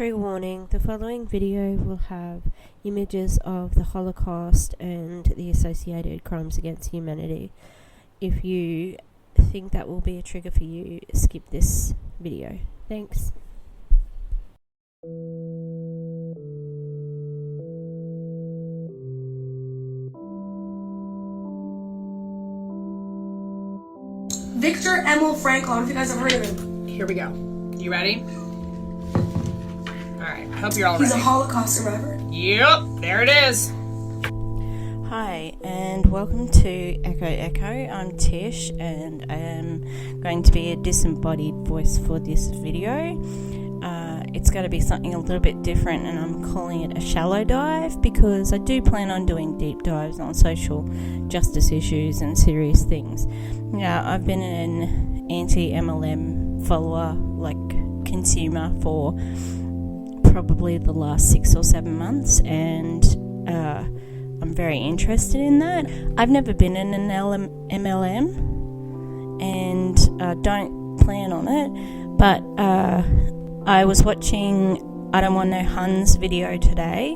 Trigger warning, the following video will have images of the Holocaust and the associated crimes against humanity. If you think that will be a trigger for you, skip this video. Thanks. Viktor Emil Frankl, I don't know if you guys have heard of him. Here we go. You ready? Alright, I hope you're all ready. He's a Holocaust survivor. Yep, there it is. Hi, and welcome to Echo Echo. I'm Tish, and I am going to be a disembodied voice for this video. It's going to be something a little bit different, and I'm calling it a shallow dive because I do plan on doing deep dives on social justice issues and serious things. Now, I've been an anti-MLM follower, consumer for probably the last 6 or 7 months, and I'm very interested in that. I've never been in an MLM and don't plan on it, but I was watching I Don't Want No Huns video today,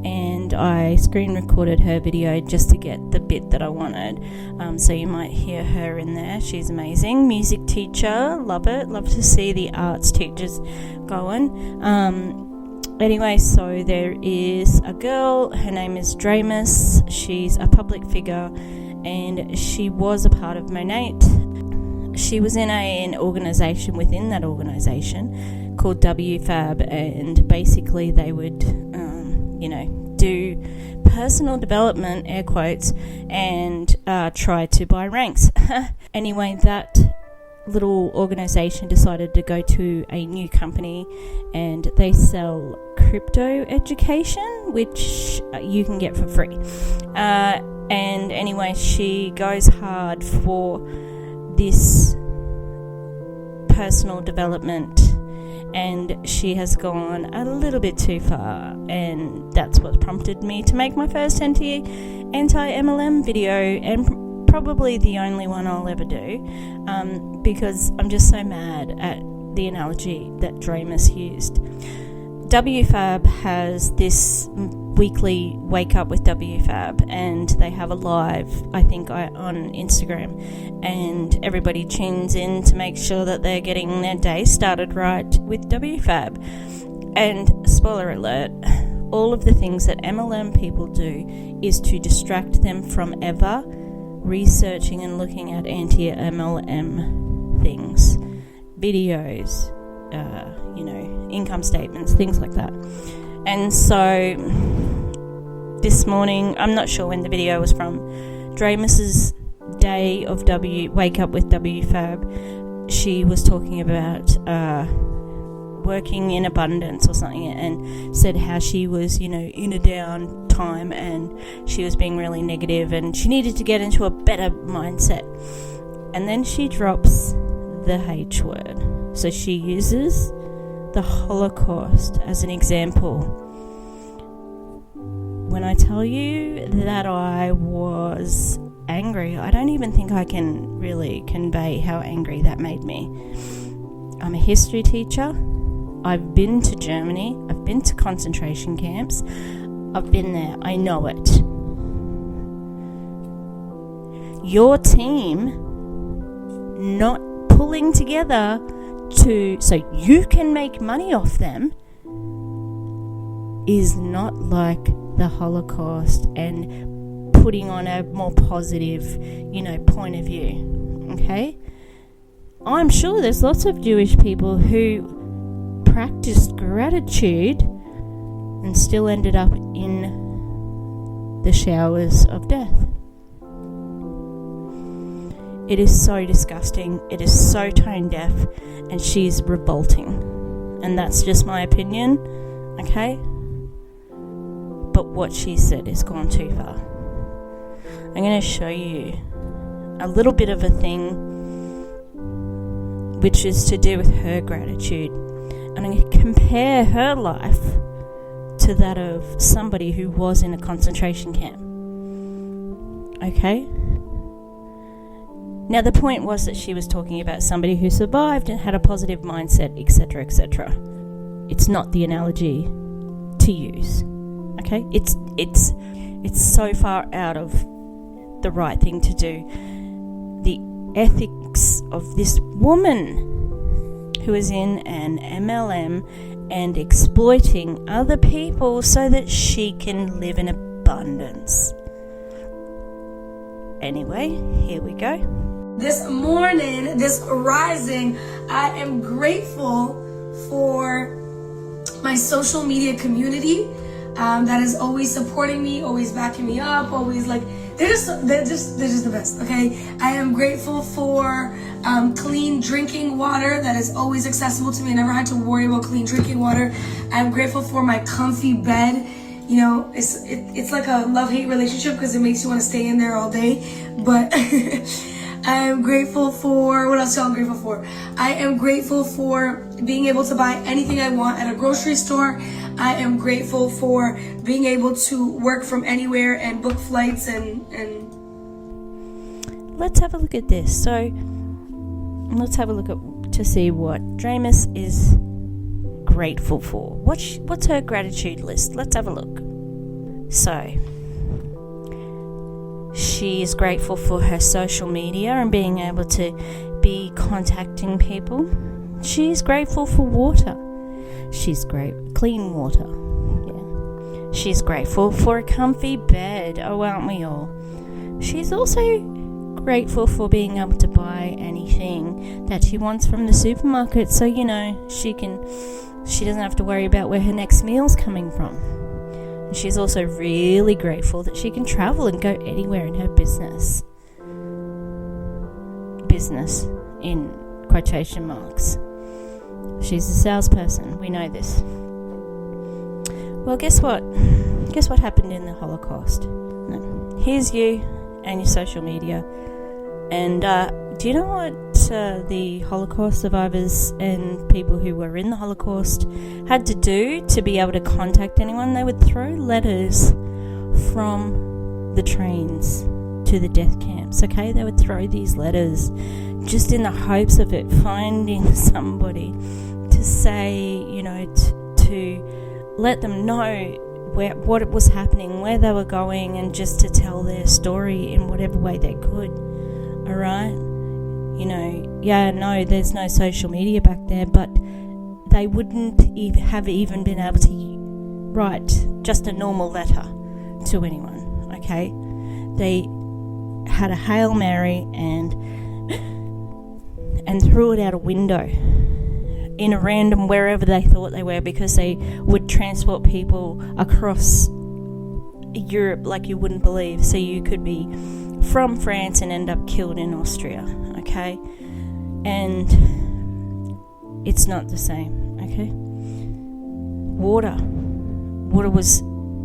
and I screen recorded her video just to get the bit that I wanted. So you might hear her in there. She's amazing. Music teacher, love it. Love to see the arts teachers going. Anyway, so there is a girl, her name is Draymus. She's a public figure, and she was a part of Monate. She was in an organisation within that organisation called WFAB, and basically they would, do personal development, air quotes, and try to buy ranks. Anyway, that little organisation decided to go to a new company, and they sell crypto education, which you can get for free. And anyway, she goes hard for this personal development, and she has gone a little bit too far, and that's what prompted me to make my first anti-MLM video, and probably the only one I'll ever do, because I'm just so mad at the analogy that Draymus used. WFAB has this weekly Wake Up with WFAB, and they have a live, I think, on Instagram, and everybody tunes in to make sure that they're getting their day started right with WFAB. And spoiler alert, all of the things that MLM people do is to distract them from ever researching and looking at anti-MLM things, videos, income statements, things like that. And so this morning, I'm not sure when the video was from, Draymus's day of Wake Up with WFAB, she was talking about working in abundance or something, and said how she was, in a down time, and she was being really negative, and she needed to get into a better mindset. And then she drops the H word. So she uses the Holocaust as an example. When I tell you that I was angry, I don't even think I can really convey how angry that made me. I'm a history teacher. I've been to Germany. I've been to concentration camps. I've been there. I know it. Your team not pulling together so you can make money off them is not like the Holocaust and putting on a more positive, point of view. Okay? I'm sure there's lots of Jewish people who practiced gratitude and still ended up in the showers of death. It is so disgusting. It is so tone deaf, and she's revolting. And that's just my opinion, okay? But what she said has gone too far. I'm going to show you a little bit of a thing which is to do with her gratitude. And I'm going to compare her life to that of somebody who was in a concentration camp. Okay? Now, the point was that she was talking about somebody who survived and had a positive mindset, etc., etc. it's not the analogy to use. Okay, it's so far out of the right thing to do. The ethics of this woman who is in an MLM and exploiting other people so that she can live in abundance. Anyway, here we go. This morning, this rising, I am grateful for my social media community that is always supporting me, always backing me up, always like, they're just the best, okay? I am grateful for clean drinking water that is always accessible to me. I never had to worry about clean drinking water. I'm grateful for my comfy bed. You know, it's like a love-hate relationship because it makes you want to stay in there all day. But I am grateful for, what else am I grateful for? I am grateful for being able to buy anything I want at a grocery store. I am grateful for being able to work from anywhere and book flights and let's have a look at this. So let's have a look to see what Draymus is grateful for. What's her gratitude list? Let's have a look. So she is grateful for her social media and being able to be contacting people. She's grateful for water. She's clean water. Yeah. She's grateful for a comfy bed. Oh, aren't we all? She's also grateful for being able to buy anything that she wants from the supermarket, so she doesn't have to worry about where her next meal's coming from. And she's also really grateful that she can travel and go anywhere in her business in quotation marks. She's a salesperson. We know this. Well, guess what? Guess what happened in the Holocaust? No. Here's you and your social media. And do you know what the Holocaust survivors and people who were in the Holocaust had to do to be able to contact anyone? They would throw letters from the trains to the death camps, okay? They would throw these letters just in the hopes of it finding somebody to say, to let them know what it was happening, where they were going, and just to tell their story in whatever way they could. Alright? There's no social media back there, but they wouldn't have even been able to write just a normal letter to anyone, okay? They had a Hail Mary and threw it out a window in a random wherever they thought they were, because they would transport people across Europe like you wouldn't believe. So you could be from France and end up killed in Austria, okay? And it's not the same, okay? Water was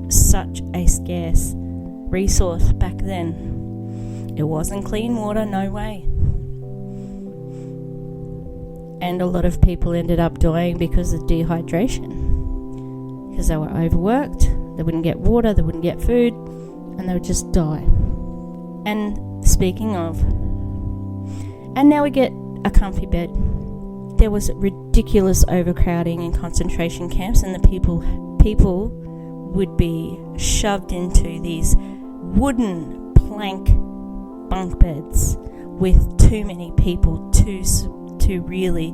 such a scarce resource back then. It wasn't clean water, no way. And a lot of people ended up dying because of dehydration, because they were overworked, they wouldn't get water, they wouldn't get food, and they would just die. And speaking of, and now we get a comfy bed. There was ridiculous overcrowding in concentration camps, and the people would be shoved into these wooden plank bunk beds with too many people to really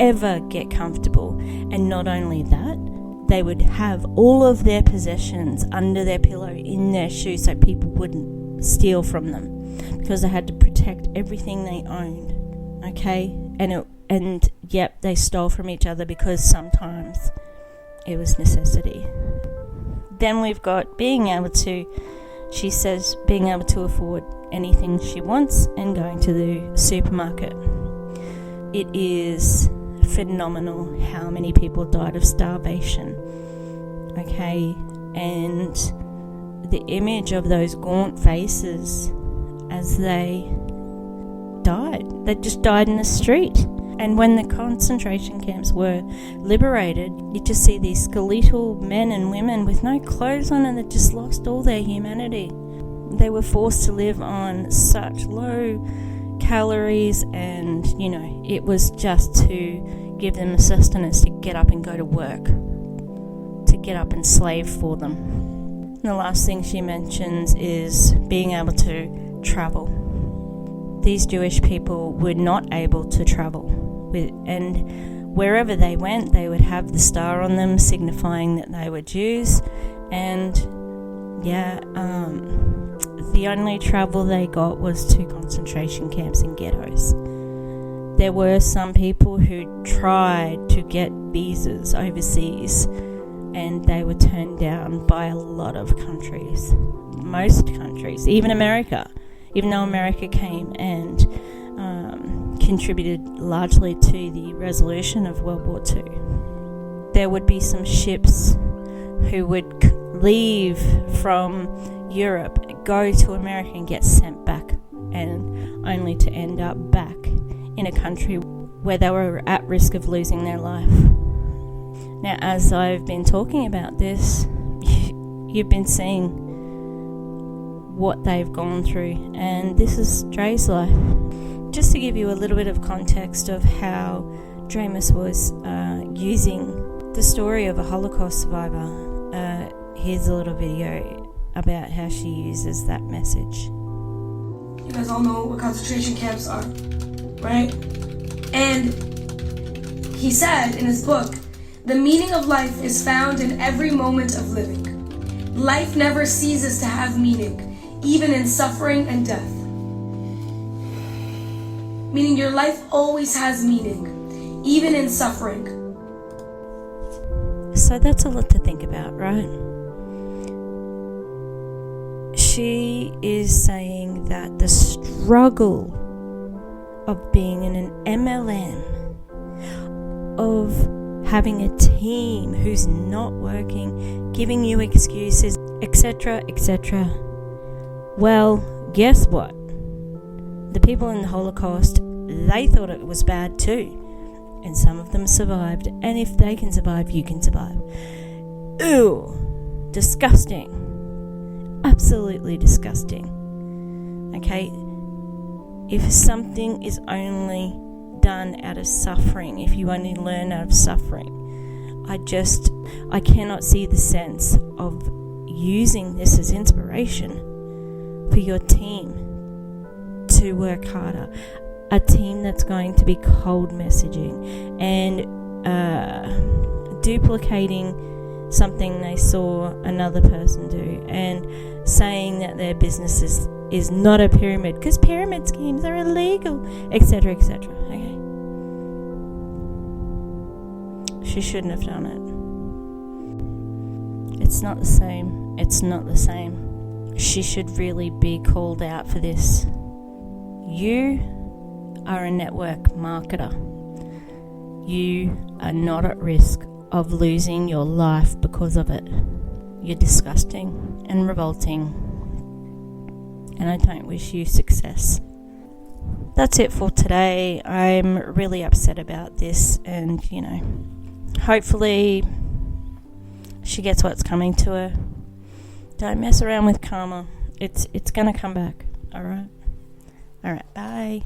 ever get comfortable. And not only that, they would have all of their possessions under their pillow, in their shoes, so people wouldn't steal from them, because they had to protect everything they owned, okay? And they stole from each other because sometimes it was necessity. Then we've got being able to afford anything she wants and going to the supermarket. It is phenomenal how many people died of starvation, okay? And the image of those gaunt faces as they died. They just died in the street. And when the concentration camps were liberated, you just see these skeletal men and women with no clothes on, and they just lost all their humanity. They were forced to live on such low calories, and it was just to give them the sustenance to get up and go to work, to get up and slave for them. And the last thing she mentions is being able to travel. These Jewish people were not able to travel, and wherever they went, they would have the star on them signifying that they were Jews. And the only travel they got was to concentration camps and ghettos. There were some people who tried to get visas overseas, and they were turned down by a lot of countries. Most countries, even America, even though America came and contributed largely to the resolution of World War II. There would be some ships who would leave from Europe, go to America and get sent back, and only to end up back in a country where they were at risk of losing their life. Now, as I've been talking about this, you've been seeing what they've gone through, and this is Dre's life. Just to give you a little bit of context of how Draymus was using the story of a Holocaust survivor, here's a little video about how she uses that message. You guys all know what concentration camps are, right? And he said in his book, the meaning of life is found in every moment of living. Life never ceases to have meaning, even in suffering and death. Meaning your life always has meaning, even in suffering. So that's a lot to think about, right? She is saying that the struggle of being in an MLM, of having a team who's not working, giving you excuses, etc., etc. Well, guess what? The people in the Holocaust, they thought it was bad too. And some of them survived. And if they can survive, you can survive. Ew. Disgusting. Absolutely disgusting. Okay? If something is only done out of suffering, if you only learn out of suffering, I cannot see the sense of using this as inspiration for your team to work harder. A team that's going to be cold messaging and duplicating something they saw another person do, and saying that their business is not a pyramid because pyramid schemes are illegal, etc., etc. Okay, she shouldn't have done it. It's not the same. It's not the same. She should really be called out for this. You are a network marketer. You are not at risk of losing your life because of it. You're disgusting and revolting, and I don't wish you success. That's it for today. I'm really upset about this, and hopefully she gets what's coming to her. Don't mess around with karma. It's gonna come back. Alright, bye.